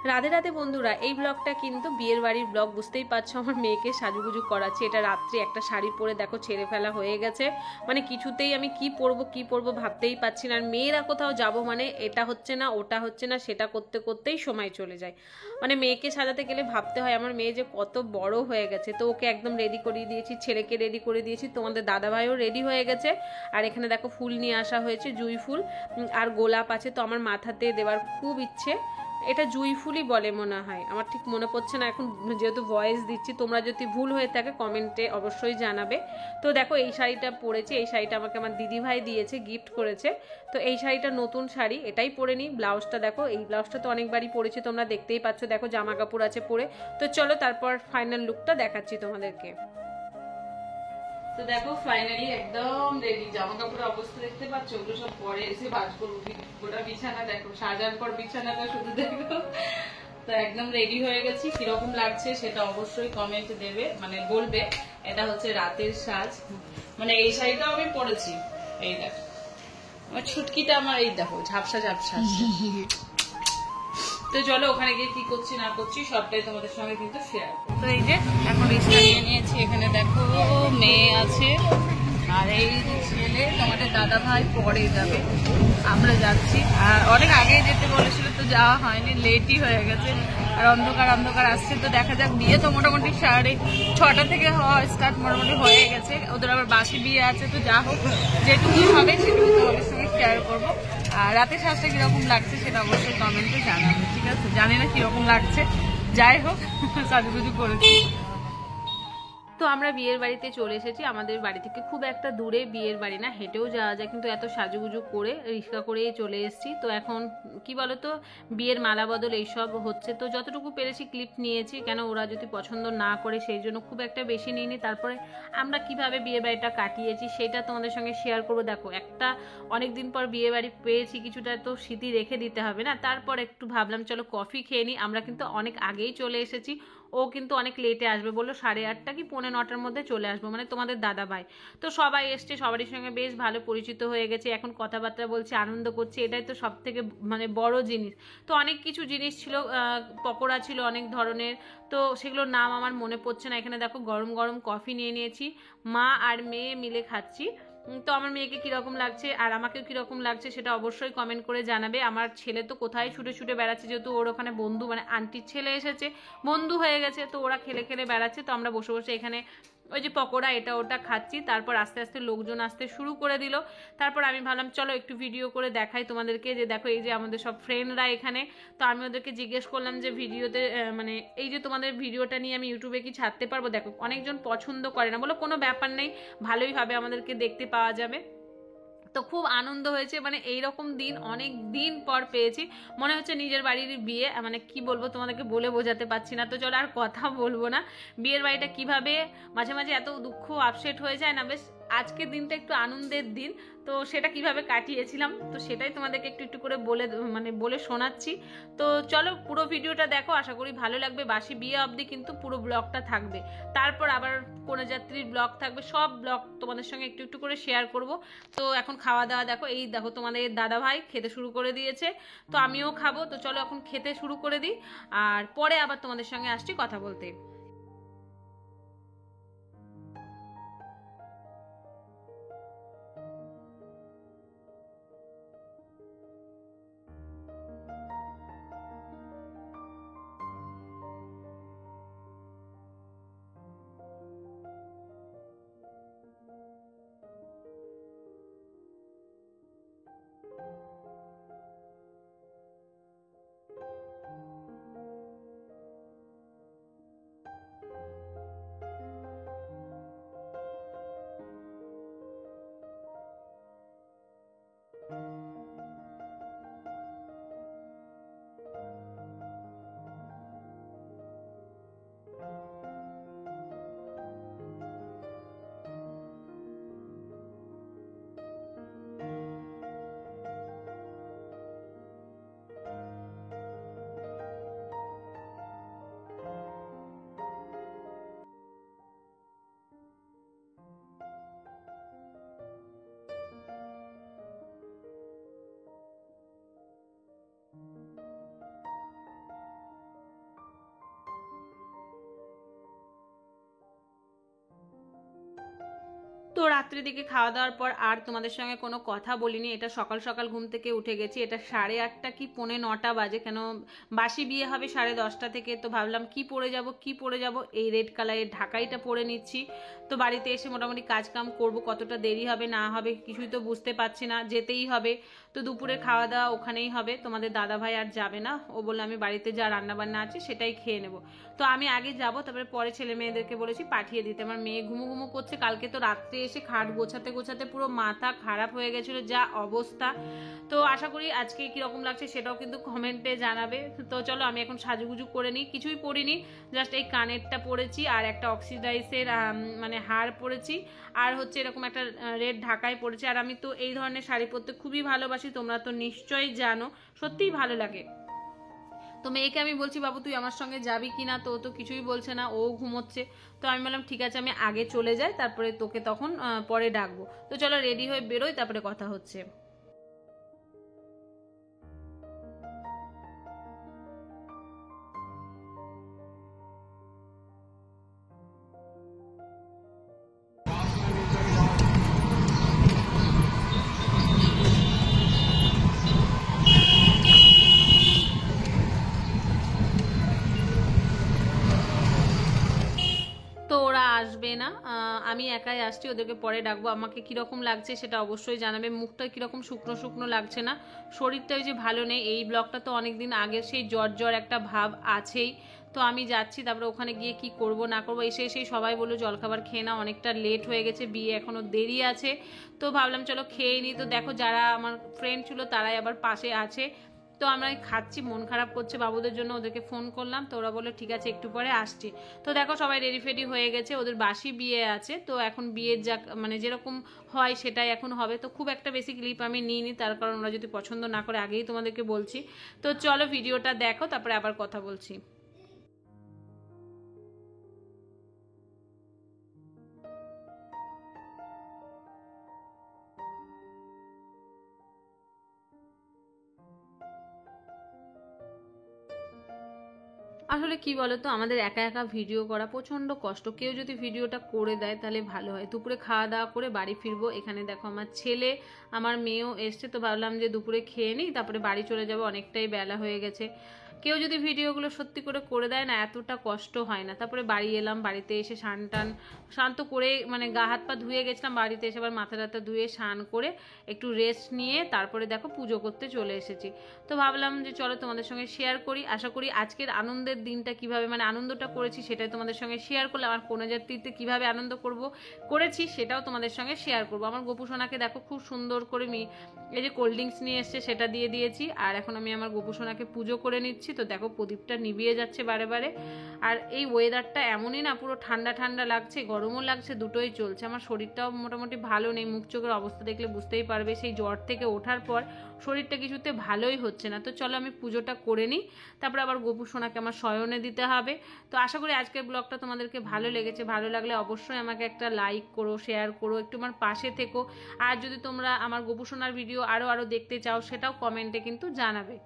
রাধে রাধে বন্ধুরা, এই ব্লগটা কিন্তু বিয়ের বাড়ির ব্লগ। বুঝতেই পারছো আমার মেয়েকে সাজুগুজু করাচ্ছি। এটা রাত্রে একটা শাড়ি পরে দেখো ছেড়ে ফেলা হয়ে গেছে, মানে কিছুতেই আমি কি পরবো ভাবতেই পাচ্ছি না। আর মেয়েরা কোথাও যাব মানে এটা হচ্ছে না ওটা হচ্ছে না, সেটা করতে করতেই সময় চলে যায়। মানে মেয়েকে সাজাতে গেলে ভাবতে হয় আমার মেয়ে যে কত বড় হয়ে গেছে। তো ওকে একদম রেডি করিয়ে দিয়েছি, ছেলেকে রেডি করে দিয়েছি, তোমাদের দাদাভাইও রেডি হয়ে গেছে। আর এখানে দেখো ফুল নিয়ে আসা হয়েছে, জুঁই ফুল আর গোলাপ আছে। তো আমার মাথাতে দেওয়ার খুব ইচ্ছে। এটা জুঁই ফুলই বলে মনে হয়, আমার ঠিক মনে পড়ছে না এখন, যেহেতু ভয়েস দিচ্ছি। তোমরা যদি ভুল হয়ে থাকে কমেন্টে অবশ্যই জানাবে। তো দেখো এই শাড়িটা পরেছি, এই শাড়িটা আমাকে আমার দিদিভাই দিয়েছে, গিফট করেছে। তো এই শাড়িটা নতুন শাড়ি, এটাই পরে নিই। ব্লাউজটা দেখো, এই ব্লাউজটা তো অনেকবারই পরেছি, তোমরা দেখতেই পাচ্ছ। দেখো জামা কাপড় আছে পরে। তো চলো তারপর ফাইনাল লুকটা দেখাচ্ছি তোমাদেরকে। তো দেখো ফাইনালি একদম রেডি। জামা কাপড়ের অবস্থা দেখতে পাচ্ছ, ওগুলো সব পরে এসে ভাঁজ করবো। গোটা বিছানা দেখো, সাজার পর বিছানাটা শুধু দেখো। তো একদম রেডি হয়ে গেছি। কিরকম লাগছে সেটা অবশ্যই কমেন্ট দেবে, মানে বলবে। এটা হচ্ছে রাতের সাজ, মানে এই শাড়িটাও আমি পরেছি। এই দেখো আমার ছুটকিটা, আমার এই দেখো ঝাপসা ঝাপসা। তো চলো ওখানে গিয়ে কি করছি না করছি সবটাই তোমাদের সঙ্গে কিন্তু শেয়ার করবো। তো এই যে এখন রিক্সা নিয়ে নিয়েছি, এখানে দেখো মেয়ে আছে আর এই যে ছেলে, তোমাদের দাদা ভাই পরে যাবে, আমরা যাচ্ছি। আর অনেক আগে যেতে বলেছিল তো যাওয়া হয়নি, লেটই হয়ে গেছে। আর অন্ধকার অন্ধকার আসছে, তো দেখা যাক। বিয়ে তো মোটামুটি 6:30 থেকে হওয়া স্টার্ট মোটামুটি হয়ে গেছে। ওদের আবার বাসি বিয়ে আছে, তো যা হোক যেটুকু হবে সেটুকু তোমাদের সঙ্গে শেয়ার করবো। আর রাতের সাজটা কিরকম লাগছে সেটা অবশ্যই কমেন্টে জানাবে, ঠিক আছে? জানি না কিরকম লাগছে, যাই হোক সাজুগুজু করেছি। তো আমরা বিয়ের বাড়িতে চলে এসেছি। আমাদের বাড়ি থেকে খুব একটা দূরে বিয়ের বাড়ি না, হেঁটেও যাওয়া যায়, কিন্তু এত সাজুগুজু করে রিক্সা করেই চলে এসেছি। তো এখন কি বলতো, বিয়ের মালা বদল এইসব হচ্ছে, তো যতটুকু পেরেছি ক্লিপ নিয়েছি, কেন ওরা যদি পছন্দ না করে সেই জন্য খুব একটা বেশি নিইনি। তারপরে আমরা কিভাবে বিয়ের বাড়িটা কাটিয়েছি সেটা তোমাদের সঙ্গে শেয়ার করবো। দেখো একটা অনেকদিন পর বিয়ে বাড়ি পেয়েছি, কিছুটা তো স্মৃতি রেখে দিতে হবে না। তারপর একটু ভাবলাম চলো কফি খেয়ে নিই। আমরা কিন্তু অনেক আগেই চলে এসেছি, ও কিন্তু অনেক লেটে আসবে বললো, 8:30 কি 8:45-র মধ্যে চলে আসবো, মানে তোমাদের দাদা ভাই। তো সবাই এসছে, সবারই সঙ্গে বেশ ভালো পরিচিত হয়ে গেছে, এখন কথাবার্তা বলছি, আনন্দ করছি, এটাই তো সব থেকে মানে বড় জিনিস। তো অনেক কিছু জিনিস ছিল, পকোড়া ছিল অনেক ধরনের, তো সেগুলোর নাম আমার মনে পড়ছে না। এখানে দেখো গরম গরম কফি নিয়ে নিয়েছি, মা আর মেয়ে মিলে খাচ্ছি। তো আমার মেয়েকে কীরকম লাগছে আর আমাকেও কীরকম লাগছে সেটা অবশ্যই কমেন্ট করে জানাবে। আমার ছেলে তো কোথায় ছুটে ছুটে বেড়াচ্ছে, যেহেতু ওর ওখানে বন্ধু, মানে আন্টির ছেলে এসেছে, বন্ধু হয়ে গেছে, তো ওরা খেলে খেলে বেড়াচ্ছে। তো আমরা বসে বসে এখানে ওই যে পকোড়া এটা ওটা খাচ্ছি। তারপর আস্তে আস্তে লোকজন আসতে শুরু করে দিল। তারপর আমি ভাবলাম চলো একটু ভিডিও করে দেখাই তোমাদেরকে, যে দেখো এই যে আমাদের সব ফ্রেন্ডরা এখানে। তো আমি ওদেরকে জিজ্ঞেস করলাম যে ভিডিওতে মানে এই যে তোমাদের ভিডিওটা নিয়ে আমি ইউটিউবে কি ছাড়তে পারবো। দেখো অনেকজন পছন্দ করে না, বলো কোনো ব্যাপার নেই, ভালোই ভাবে, আমাদেরকে দেখতে পাওয়া যাবে। তো খুব আনন্দ হয়েছে, মানে এইরকম দিন অনেক দিন পর পেয়েছি, মনে হচ্ছে নিজের বাড়ির বিয়ে। মানে কি বলবো তোমাদেরকে, বলে বোঝাতে পারছি না। তো চলো আর কথা বলবো না। বিয়ের বাড়িটা কিভাবে মাঝে মাঝে এত দুঃখ আপসেট হয়ে যায় না, বেশ আজকের দিনটা একটু আনন্দের দিন। তো সেটা কিভাবে কাটিয়েছিলাম তো সেটাই তোমাদেরকে একটু একটু করে বলে শোনাচ্ছি। তো চলো পুরো ভিডিওটা দেখো, আশা করি ভালো লাগবে। বাসি বিয়ে অবধি কিন্তু পুরো ব্লগটা থাকবে, তারপর আবার কনেযাত্রীর ব্লগ থাকবে, সব ব্লগ তোমাদের সঙ্গে একটু একটু করে শেয়ার করব। তো এখন খাওয়া দাওয়া দেখো, এই দেখো তোমাদের দাদা ভাই খেতে শুরু করে দিয়েছে, তো আমিও খাবো। তো চলো এখন খেতে শুরু করে দিই, আর পরে আবার তোমাদের সঙ্গে আসছি কথা বলতে। তো রাত্রির দিকে খাওয়া দাওয়ার পর আর তোমাদের সঙ্গে কোনো কথা বলিনি। এটা সকাল সকাল ঘুম থেকে উঠে গেছি, এটা 8:30 কি 8:45 বাজে, কেন বাসি বিয়ে হবে 10:30 থেকে। তো ভাবলাম কি পরে যাব, এই রেড কালারের ঢাকাইটা পরে নিচ্ছি। তো বাড়িতে এসে মোটামুটি কাজকাম করব, কতটা দেরি হবে না হবে কিছুই তো বুঝতে পারছি না, যেতেই হবে। তো দুপুরে খাওয়া দাওয়া ওখানেই হবে, তোমাদের দাদাভাই আর যাবে না, ও বললো আমি বাড়িতে যা রান্নাবান্না আছে সেটাই খেয়ে নেব। তো আমি আগে যাব, তারপরে পরে ছেলে মেয়েদেরকে বলেছি পাঠিয়ে দিতে। আমার মেয়ে ঘুমো করছে, কালকে তো রাত্রে এসে খাট গোছাতে পুরো মাথা খারাপ হয়ে গেছিল, যা অবস্থা। তো আশা করি আজকে কিরকম লাগছে সেটাও কিন্তু কমেন্টে জানাবে। তো চলো আমি এখন সাজুগুজু করে নিই, কিছুই পরিনি, জাস্ট এই কানেরটা পরেছি আর একটা অক্সিডাইসের মানে হার পরেছি, আর হচ্ছে এরকম একটা রেড ঢাকায় পরেছি। আর আমি তো এই ধরনের শাড়ি পরতে খুবই ভালোবাসি, তোমরা তো নিশ্চয়ই জানো, সত্যিই ভালো লাগে। তো মেয়েকে আমি বলছি বাবু তুই আমার সঙ্গে যাবি কিনা, তো তো কিছুই বলছে না, ও ঘুমোচ্ছে। তো আমি বললাম ঠিক আছে আমি আগে চলে যাই, তারপরে তোকে তখন পরে ডাকবো। তো চলো রেডি হয়ে বেরোই, তারপরে কথা হচ্ছে। তো ওরা আসবে না, আমি একাই আসছি, ওদেরকে পরে ডাকবো। আমাকে কিরকম লাগছে সেটা অবশ্যই জানাবে, মুখটা কিরকম শুকনো শুকনো লাগছে না, শরীরটা ওই যে ভালো নেই। এই ব্লগটা তো অনেকদিন আগে, সেই জ্বর একটা ভাব আছেই। তো আমি যাচ্ছি, তারপরে ওখানে গিয়ে কি করব না করব, এসেই সবাই বললো জলখাবার খেয়ে না, অনেকটা লেট হয়ে গেছে, বিয়ে এখনো দেরি আছে। তো ভাবলাম চলো খেয়ে নিই। তো দেখো যারা আমার ফ্রেন্ড ছিল তারাই আবার পাশে আছে। তো আমরা খাচ্ছি, মন খারাপ করছে বাবুদের জন্য, ওদেরকে ফোন করলাম, তো ওরা বললো ঠিক আছে একটু পরে আসছি। তো দেখো সবাই রেডি ফেডি হয়ে গেছে, ওদের বাসি বিয়ে আছে, তো এখন বিয়ের যা মানে যেরকম হয় সেটাই এখন হবে। তো খুব একটা বেশি ক্লিপ আমি নিইনি, তার কারণ ওরা যদি পছন্দ না করে আগেই তোমাদেরকে বলছি। তো চলো ভিডিওটা দেখো, তারপরে আবার কথা বলছি। আসলে কি বলতো, আমাদের একা একা ভিডিও করা প্রচণ্ড কষ্ট, কেউ যদি ভিডিওটা করে দেয় তাহলে ভালো হয়। দুপুরে খাওয়া দাওয়া করে বাড়ি ফিরবো, এখানে দেখো আমার ছেলে আমার মেয়েও এসছে, তো ভাবলাম যে দুপুরে খেয়ে নিই তারপরে বাড়ি চলে যাব, অনেকটাই বেলা হয়ে গেছে। কেউ যদি ভিডিওগুলো সত্যি করে দেয় না, এতটা কষ্ট হয় না। তারপরে বাড়ি এলাম, বাড়িতে এসে স্নান তো করে মানে গা হাত পা ধুয়ে গেছিলাম, বাড়িতে এসে আবার মাথা টাথা ধুয়ে স্নান করে একটু রেস্ট নিয়ে তারপরে দেখো পুজো করতে চলে এসেছি। তো ভাবলাম যে চলো তোমাদের সঙ্গে শেয়ার করি, আশা করি আজকের আনন্দের দিনটা কিভাবে মানে আনন্দটা করেছি সেটাই তোমাদের সঙ্গে শেয়ার করলাম। আর কন্যাযাত্রীতে কিভাবে আনন্দ করেছি সেটাও তোমাদের সঙ্গে শেয়ার করবো। আমার গোপু সোনাকে দেখো খুব সুন্দর করে এই যে কোল্ড ড্রিঙ্কস নিয়ে এসছে সেটা দিয়ে দিয়েছি, আর এখন আমি আমার গোপু সোনাকে পুজো করে নিচ্ছি। তো দেখো প্রদীপটা নিভিয়ে যাচ্ছে বারে বারে। আর এই ওয়েদারটা এমনই না, পুরো ঠান্ডা ঠান্ডা লাগছে, গরমও লাগছে, দুটোই চলছে। আমার শরীরটাও মোটামুটি ভালো নেই, মুখ চোখের অবস্থা দেখলে বুঝতেই পারবে, সেই জ্বর থেকে ওঠার পর শরীরটা কিছুতে ভালোই হচ্ছে না। তো চলো আমি পুজোটা করে নিই, তারপর আবার গোপু সোনাকে আমার শয়নে দিতে হবে। তো আশা করি আজকের ব্লগটা তোমাদেরকে ভালো লেগেছে, ভালো লাগলে অবশ্যই আমাকে একটা লাইক করো, শেয়ার করো, একটু আমার পাশে থেকো। আর যদি তোমরা আমার গোপু সোনার ভিডিও আরও দেখতে চাও সেটাও কমেন্টে কিন্তু জানাবে।